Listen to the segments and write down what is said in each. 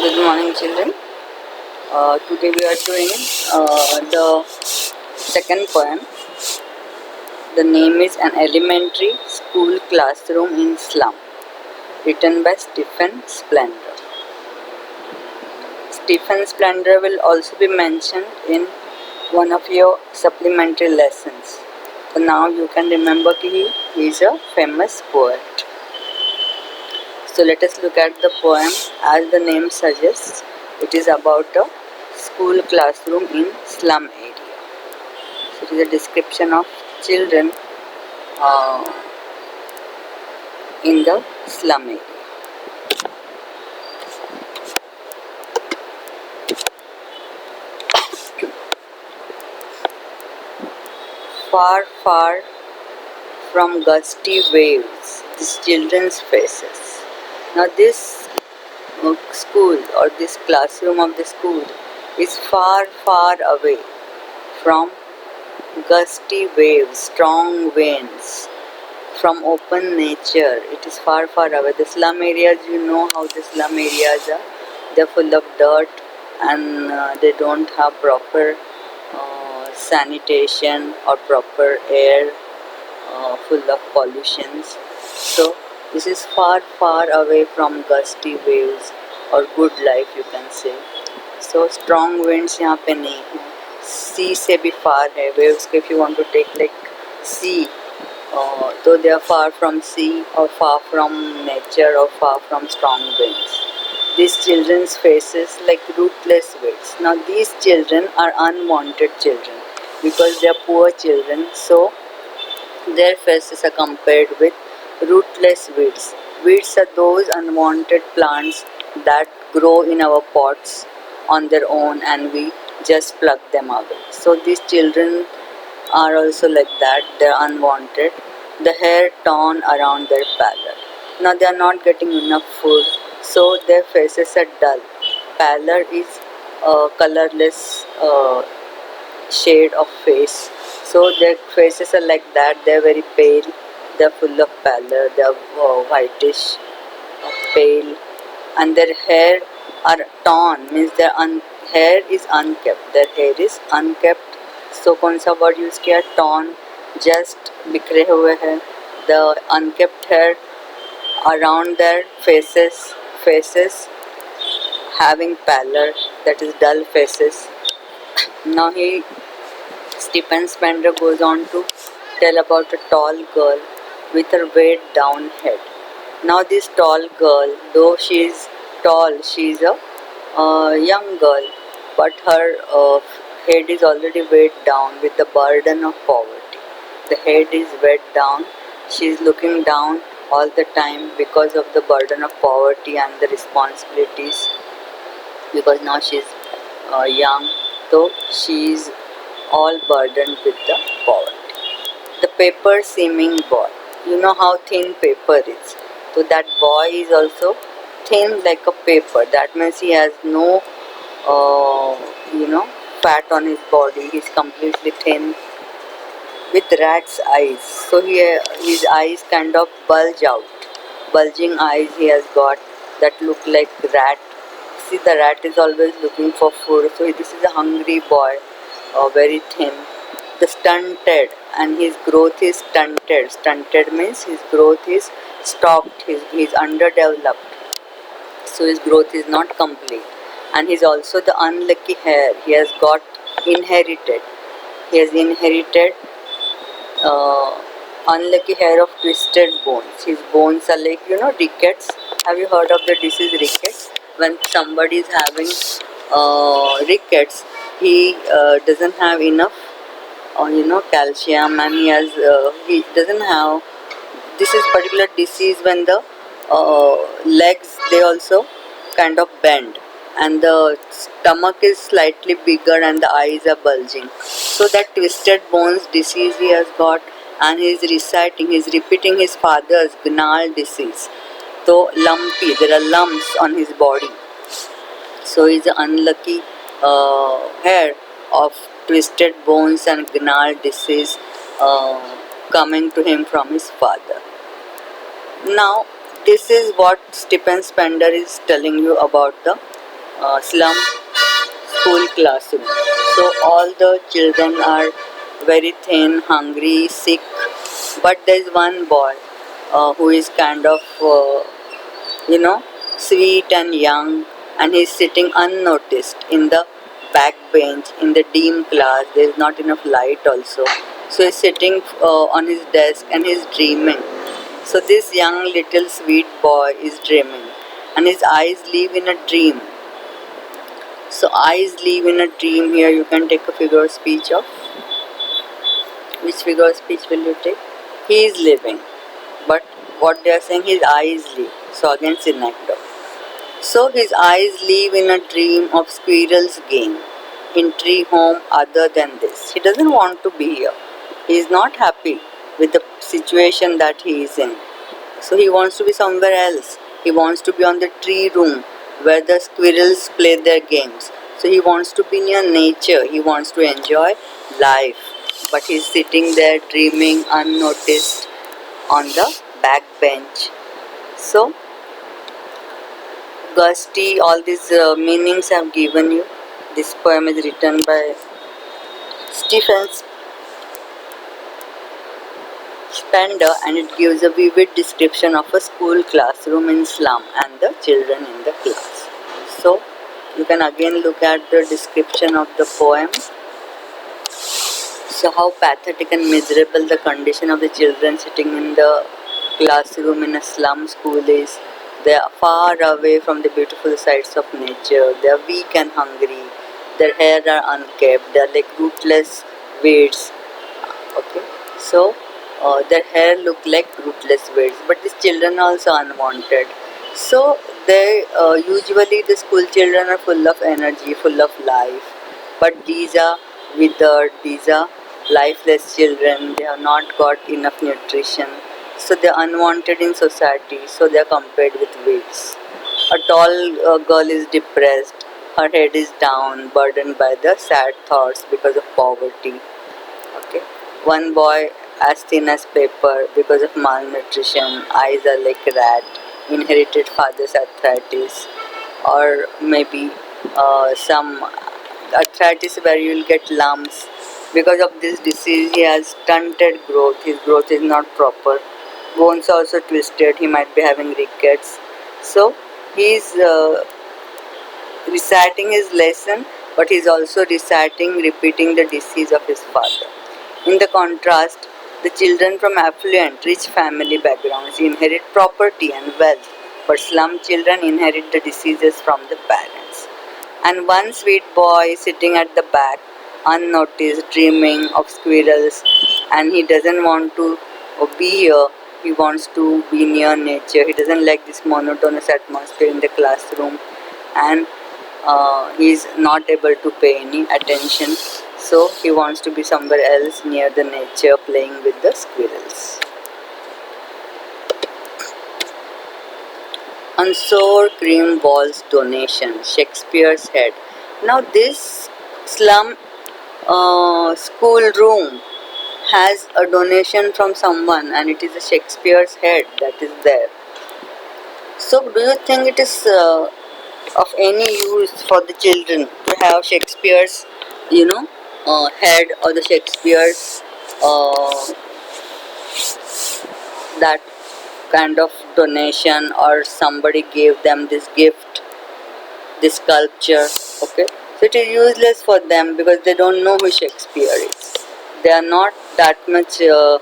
Good morning, children. Today we are doing the second poem. The name is An Elementary School Classroom in Slum, written by Stephen Splendor. Stephen Splendor will also be mentioned in one of your supplementary lessons. So now you can remember he is a famous poet. So let us look at the poem. As the name suggests, it is about a school classroom in slum area. So it is a description of children in the slum area. Far, far from gusty waves, these children's faces. Now this school or this classroom of the school is far, far away from gusty waves, strong winds, from open nature. It is far, far away. The slum areas, you know how the slum areas are. They're full of dirt and they don't have proper sanitation or proper air, full of pollutions. So this is far, far away from gusty waves or good life, you can say. So strong winds यहाँ पे नहीं है. Sea से भी far है. Waves if you want to take like sea, though they are far from sea or far from nature or far from strong winds. These children's faces like ruthless winds. Now these children are unwanted children because they are poor children, so their faces are compared with rootless weeds. Weeds are those unwanted plants that grow in our pots on their own and we just pluck them away. So these children are also like that. They are unwanted. The hair torn around their pallor. Now they are not getting enough food, so their faces are dull. Pallor is a colorless shade of face. So their faces are like that. They are very pale. They are full of pallor. They are whitish, pale, and their hair are torn. Means their hair is unkept. Their hair is unkept. So कौन सा word use किया? Torn. Just बिखरे हुए हैं. The unkept hair around their faces having pallor, that is dull faces. Now Stephen Spender goes on to tell about a tall girl with her weighed down head. Now this tall girl, though she is tall, she is a young girl, but her head is already weighed down with the burden of poverty. The head is weighed down. She is looking down all the time because of the burden of poverty and the responsibilities, because now she is young, so she is all burdened with the poverty. The paper seeming boy. You know how thin paper is. So that boy is also thin like a paper. That means he has no, fat on his body. He's completely thin with rat's eyes. So his eyes kind of bulge out. Bulging eyes he has got that look like rat. See, the rat is always looking for food. So this is a hungry boy, very thin. The stunted, and his growth is stunted. Stunted means his growth is stopped. He's underdeveloped. So his growth is not complete. And he's also the unlucky hair. He has got inherited. He has inherited unlucky hair of twisted bones. His bones are like, rickets. Have you heard of the disease rickets? When somebody is having rickets, he doesn't have enough, calcium, and he doesn't have. This is particular disease when the legs, they also kind of bend, and the stomach is slightly bigger and the eyes are bulging. So that twisted bones disease he has got, and he is repeating his father's gnarl disease. So lumpy, there are lumps on his body. So he is an unlucky hair of twisted bones and gnarl disease coming to him from his father. Now this is what Stephen Spender is telling you about the slum school classroom. So all the children are very thin, hungry, sick, but there is one boy who is kind of you know, sweet and young, and he's sitting unnoticed in the back bench in the dim class. There is not enough light also. So he's sitting on his desk and he's dreaming. So this young little sweet boy is dreaming, and his eyes live in a dream. So eyes live in a dream. Here you can take a figure of speech of which figure of speech will you take? He is living, but what they are saying, his eyes live. So again synecdoche. So his eyes live in a dream of squirrel's game in tree home other than this. He doesn't want to be here. He is not happy with the situation that he is in. So he wants to be somewhere else. He wants to be on the tree room where the squirrels play their games. So he wants to be near nature. He wants to enjoy life. But he's sitting there dreaming unnoticed on the back bench. So gusty, all these meanings I've given you. This poem is written by Stephen Spender, and it gives a vivid description of a school classroom in slum and the children in the class. So you can again look at the description of the poem. So how pathetic and miserable the condition of the children sitting in the classroom in a slum school is. They are far away from the beautiful sights of nature. They are weak and hungry. Their hair are unkempt. They are like rootless weeds. Okay, so their hair look like rootless weeds. But these children are also unwanted. So they usually the school children are full of energy, full of life. But these are withered. These are lifeless children. They have not got enough nutrition. So they are unwanted in society. So they are compared with weeds. A tall girl is depressed. Her head is down, burdened by the sad thoughts because of poverty. Okay. One boy as thin as paper because of malnutrition, eyes are like rat, inherited father's arthritis, or maybe some arthritis where you will get lumps. Because of this disease, he has stunted growth. His growth is not proper. Bones are also twisted. He might be having rickets. So he is reciting his lesson, but he is also repeating the disease of his father. In the contrast, the children from affluent, rich family backgrounds inherit property and wealth, but slum children inherit the diseases from the parents. And one sweet boy sitting at the back, unnoticed, dreaming of squirrels, and he doesn't want to be here. He wants to be near nature. He doesn't like this monotonous atmosphere in the classroom, and he is not able to pay any attention. So he wants to be somewhere else near the nature, playing with the squirrels. On sour cream walls donation, Shakespeare's head. Now this slum school room has a donation from someone, and it is a Shakespeare's head that is there. So do you think it is of any use for the children to have Shakespeare's, head, or the Shakespeare's uh, that kind of donation, or somebody gave them this gift, this sculpture? Okay, so it is useless for them because they don't know who Shakespeare is. They are not that much, well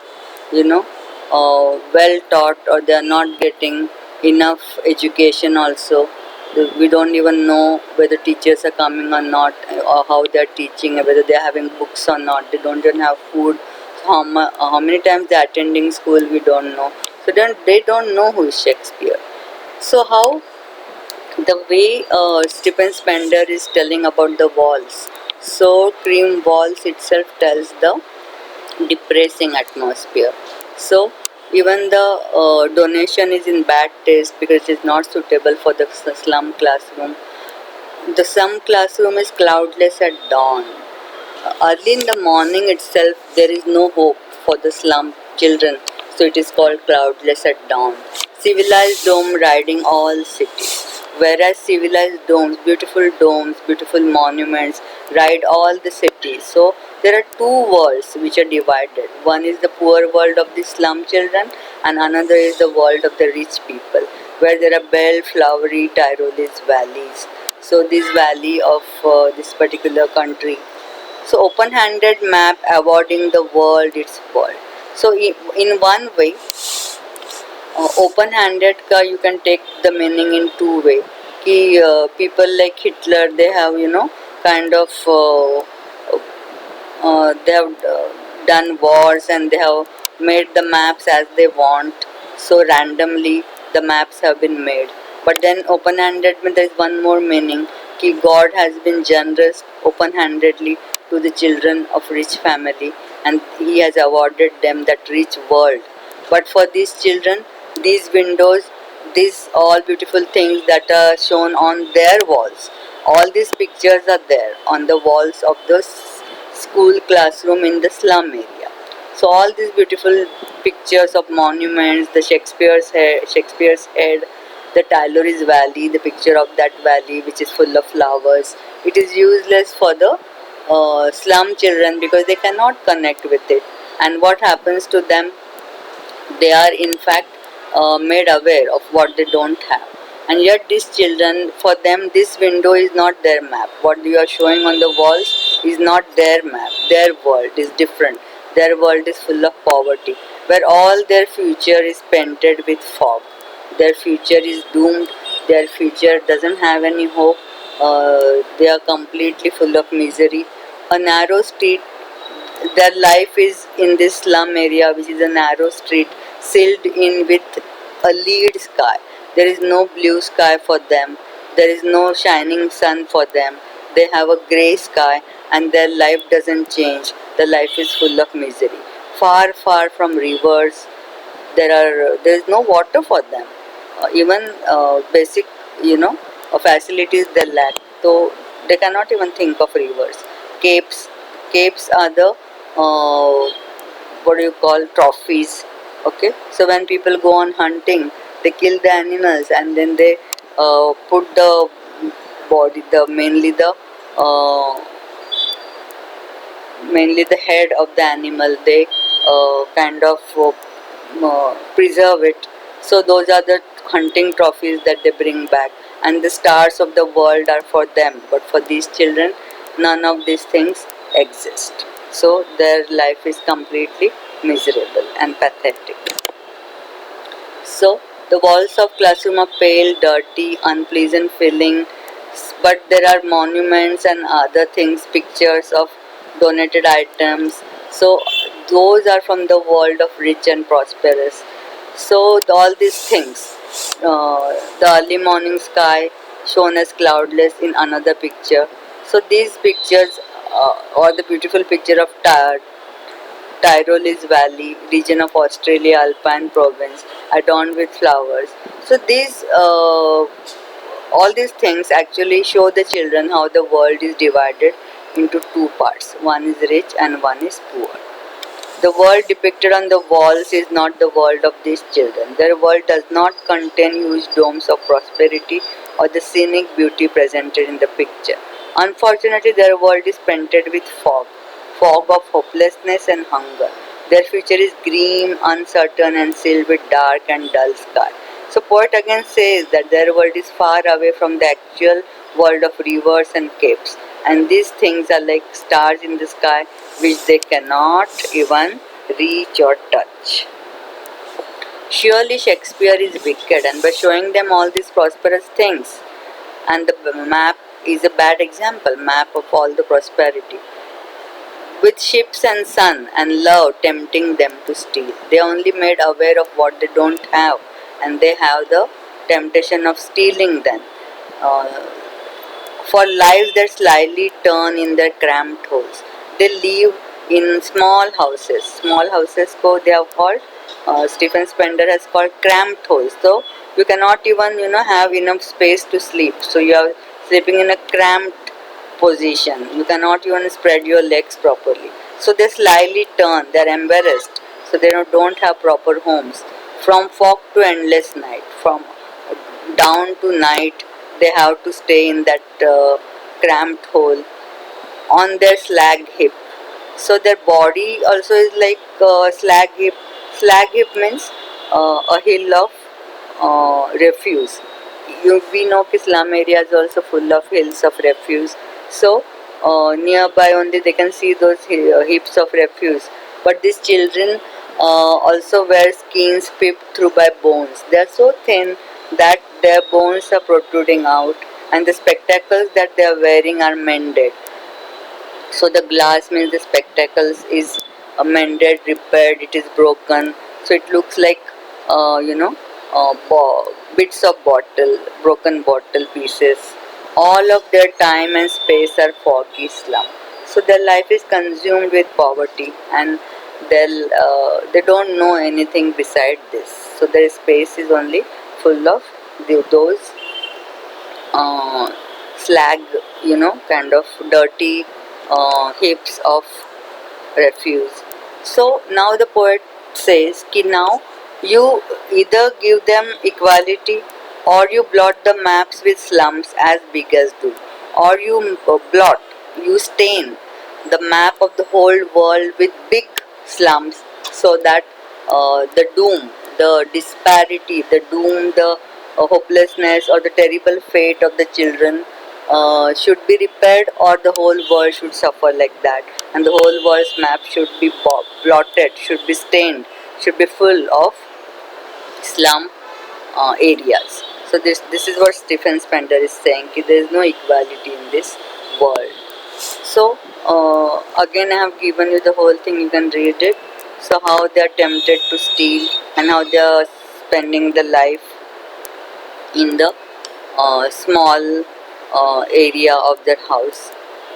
taught, or they are not getting enough education also. We don't even know whether teachers are coming or not, or how they are teaching, or whether they are having books or not. They don't even have food. So how many times they are attending school, we don't know. So then they don't know who is Shakespeare. So how the way Stephen Spender is telling about the walls. So cream walls itself tells the depressing atmosphere. So even the donation is in bad taste because it is not suitable for the slum classroom. The slum classroom is cloudless at dawn. Early in the morning itself, there is no hope for the slum children. So it is called cloudless at dawn. civilized dome riding all cities. Whereas civilized domes, beautiful monuments, ride all the cities. So there are two worlds which are divided. One is the poor world of the slum children, and another is the world of the rich people, where there are bell, flowery, Tyrolese valleys. So this valley of this particular country. So open-handed map awarding the world its world. So in one way, open-handed ka you can take the meaning in two way. Ki people like Hitler, they have kind of they have done wars, and they have made the maps as they want. So randomly the maps have been made. But then open-handed means there is one more meaning. Ki God has been generous open-handedly to the children of rich family, and He has awarded them that rich world. But for these children, these windows, these all beautiful things that are shown on their walls, all these pictures are there on the walls of the school classroom in the slum area. So all these beautiful pictures of monuments, the Shakespeare's head, the Tyloris Valley, the picture of that valley which is full of flowers. It is useless for the slum children because they cannot connect with it. And what happens to them? They are in fact made aware of what they don't have. And yet these children, for them this window is not their map. What you are showing on the walls is not their map. Their world is different. Their world is full of poverty, where all their future is painted with fog. Their future is doomed. Their future doesn't have any hope. They are completely full of misery. A narrow street, their life is in this slum area, which is a narrow street sealed in with a lead sky. There is no blue sky for them. There is no shining sun for them. They have a grey sky, and their life doesn't change. The life is full of misery. Far, far from rivers, there is no water for them. Even basic, facilities they lack. So they cannot even think of rivers. Capes, capes are the what do you call, trophies. Okay, so when people go on hunting, they kill the animals, and then they put the body, the uh, mainly the head of the animal, they kind of preserve it. So those are the hunting trophies that they bring back, and the stars of the world are for them. But for these children, none of these things exist. So their life is completely miserable and pathetic. So the walls of classroom are pale, dirty, unpleasant feeling, but there are monuments and other things, pictures of donated items. So those are from the world of rich and prosperous. So all these things, the early morning sky shown as cloudless in another picture. So these pictures, or the beautiful picture of Tyrolese Valley, region of Australia, Alpine province, adorned with flowers. So all these things actually show the children how the world is divided into two parts. One is rich and one is poor. The world depicted on the walls is not the world of these children. Their world does not contain huge domes of prosperity or the scenic beauty presented in the picture. Unfortunately, their world is painted with fog of hopelessness and hunger. Their future is grim, uncertain, and sealed with dark and dull sky. So, poet again says that their world is far away from the actual world of rivers and capes, and these things are like stars in the sky which they cannot even reach or touch. Surely Shakespeare is wicked, and by showing them all these prosperous things, and the map is a bad example, map of all the prosperity, with ships and sun and love tempting them to steal. They are only made aware of what they don't have, and they have the temptation of stealing them. Uh, for lives that slightly turn in their cramped holes. They live in small houses. Small houses ko they have called, Stephen Spender has called cramped holes. So you cannot even have enough space to sleep. So you are sleeping in a cramped position. You cannot even spread your legs properly. So they slightly turn. They are embarrassed. So they don't have proper homes. from fog to endless night, from down to night. They have to stay in that cramped hole on their slag hip. So their body also is like slag hip. Slag hip means a hill of refuse. We know that slum areas are also full of hills of refuse. So nearby only they can see those heaps of refuse. But these children also wear skins pipped through by bones. They are so thin that their bones are protruding out, and the spectacles that they are wearing are mended. So the glass means the spectacles is mended, repaired, it is broken. So it looks like bits of bottle, broken bottle pieces. All of their time and space are foggy slum. So their life is consumed with poverty, and they don't know anything beside this. So their space is only full of those uh, slag, kind of dirty heaps of refuse. So now the poet says कि now you either give them equality, or you blot the maps with slums as big as do, or you blot, you stain the map of the whole world with big slums, so that the doom, the disparity, the doom, the hopelessness, or the terrible fate of the children should be repaired, or the whole world should suffer like that, and the whole world's map should be blotted, should be stained, should be full of slum areas. So this is what Stephen Spender is saying, that there is no equality in this world. So again I have given you the whole thing, you can read it. So how they are tempted to steal, and how they are spending the life in the small area of their house.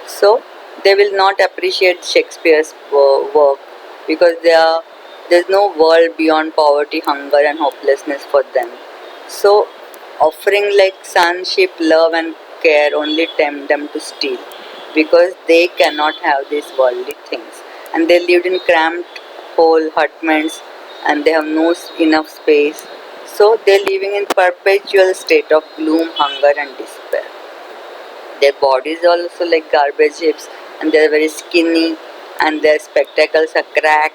So they will not appreciate Shakespeare's work, because there's no world beyond poverty, hunger, and hopelessness for them. So offering like sonship, love, and care only tempt them to steal, because they cannot have these worldly things, and they lived in cramped hole hutments, and they have no enough space. So they're living in perpetual state of gloom, hunger, and despair. Their bodies are also like garbage heaps, and they're very skinny, and their spectacles are cracked,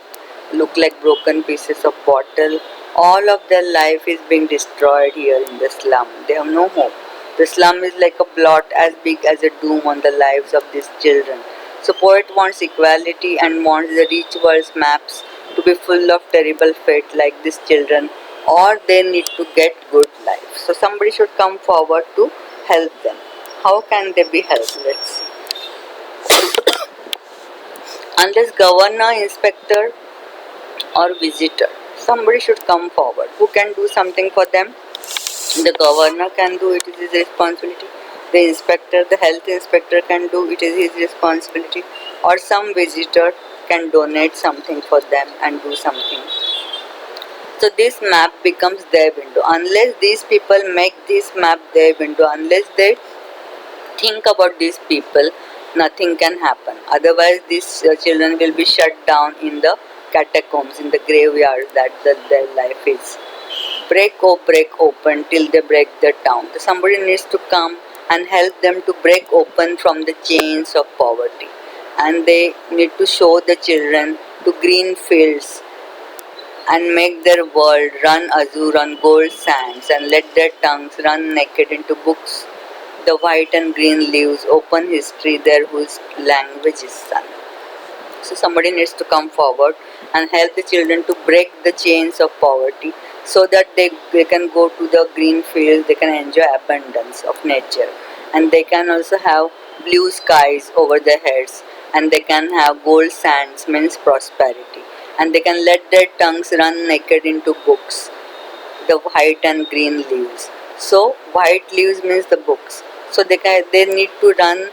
look like broken pieces of bottle. All of their life is being destroyed here in the slum. They have no hope. The slum is like a blot as big as a doom on the lives of these children. So poet wants equality and wants the rich world's maps to be full of terrible fate like these children, or they need to get good life. So somebody should come forward to help them. How can they be helped? Let's see. Unless governor, inspector, or visitor, somebody should come forward. Who can do something for them? The governor can do it, it is his responsibility. The inspector, the health inspector can do it, is his responsibility. Or some visitor can donate something for them and do something. So this map becomes their window. Unless these people make this map their window, unless they think about these people, nothing can happen. Otherwise these children will be shut down in the catacombs, in the graveyards that their life is. Break open till they break the town. So somebody needs to come and help them to break open from the chains of poverty, and they need to show the children to green fields, and make their world run azure on gold sands, and let their tongues run naked into books. The white and green leaves open history there, whose language is sun. So somebody needs to come forward and help the children to break the chains of poverty, so that they can go to the green fields, they can enjoy abundance of nature, and they can also have blue skies over their heads, and they can have gold sands, means prosperity, and they can let their tongues run naked into books, the white and green leaves. So white leaves means the books. So they need to run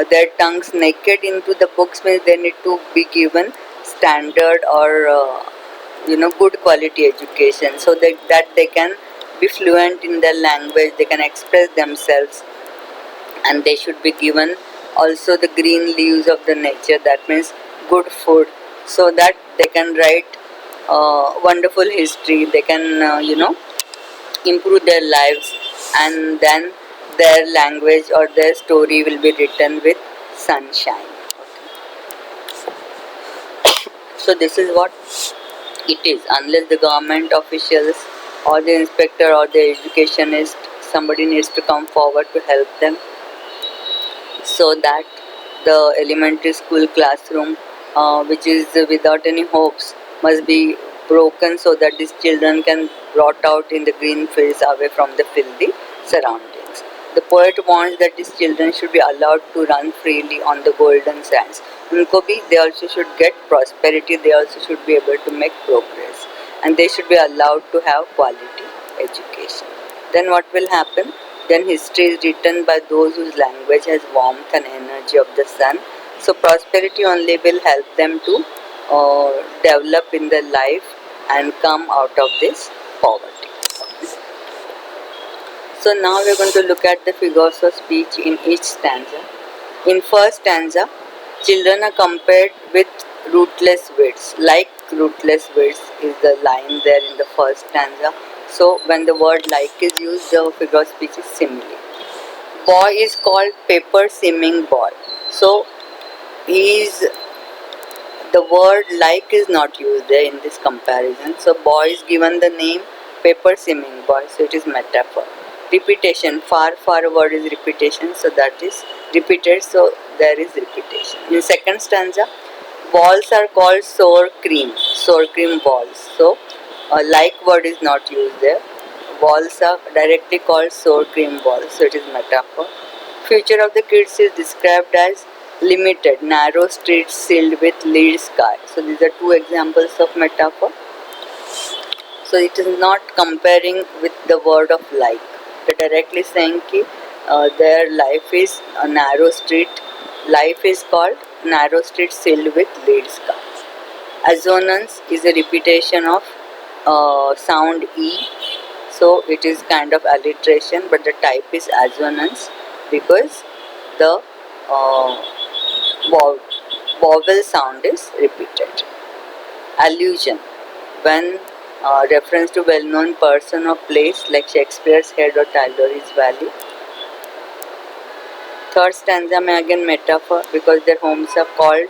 their tongues naked into the books, means they need to be given standard, or good quality education, so that they can be fluent in their language, they can express themselves, and they should be given also the green leaves of the nature, that means good food, so that they can write wonderful history. They can improve their lives, and then their language or their story will be written with sunshine. So this is what it is. Unless the government officials or the inspector or the educationist, somebody needs to come forward to help them, so that the elementary school classroom, which is without any hopes, must be broken, so that these children can brought out in the green fields away from the filthy surroundings. The poet wants that these children should be allowed to run freely on the golden sands. उनको भी, they also should get prosperity, they also should be able to make progress, and they should be allowed to have quality education. Then what will happen? Then history is written by those whose language has warmth and energy of the sun. So prosperity only will help them to develop in their life and come out of this poverty. Okay. So now we are going to look at the figures of speech in each stanza. In first stanza, children are compared with rootless weeds. Like rootless weeds is the line there in the first stanza. So when the word like is used, the figure of speech is simile. Boy is called paper seeming boy. So he is, the word like is not used there in this comparison. So boy is given the name paper seeming boy. So it is metaphor. Repetition, far word is repetition. So that is repeated. So there is repetition. In second stanza, balls are called sour cream balls. So like word is not used there. Balls are directly called sour cream balls, so it is metaphor. Future of the kids is described as limited, narrow streets sealed with lead sky. So these are two examples of metaphor. So it is not comparing with the word of like. They're directly saying ki their life is a narrow street. Life is called narrow street sealed with lead sky. Assonance is a repetition of sound E. So it is kind of alliteration, but the type is assonance because the vowel sound is repeated. Allusion, when reference to well-known person or place like Shakespeare's head or Tyler's valley. Third stanza में again metaphor because their homes are called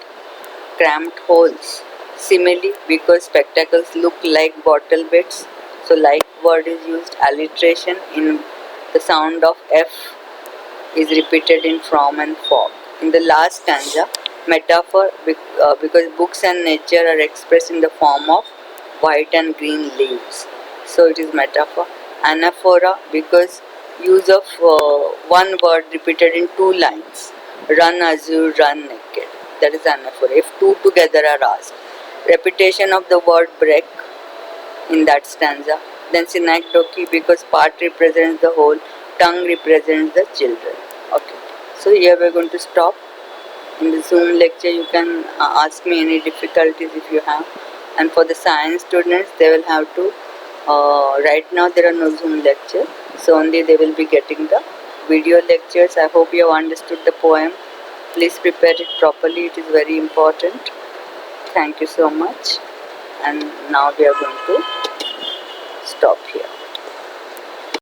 cramped holes. Simile because spectacles look like bottle beds. So like word is used. Alliteration in the sound of F is repeated in from and for. In the last stanza, metaphor because books and nature are expressed in the form of white and green leaves. So it is metaphor. Anaphora because use of one word repeated in two lines. Run azure, run naked. That is anaphora. If two together are asked. Repetition of the word break in that stanza. Then synecdoche because part represents the whole, tongue represents the children. Okay. So here we are going to stop. In the Zoom lecture you can ask me any difficulties if you have. And for the science students, they will have to, right now there are no Zoom lecture. So only they will be getting the video lectures. I hope you have understood the poem. Please prepare it properly. It is very important. Thank you so much. And now we are going to stop here.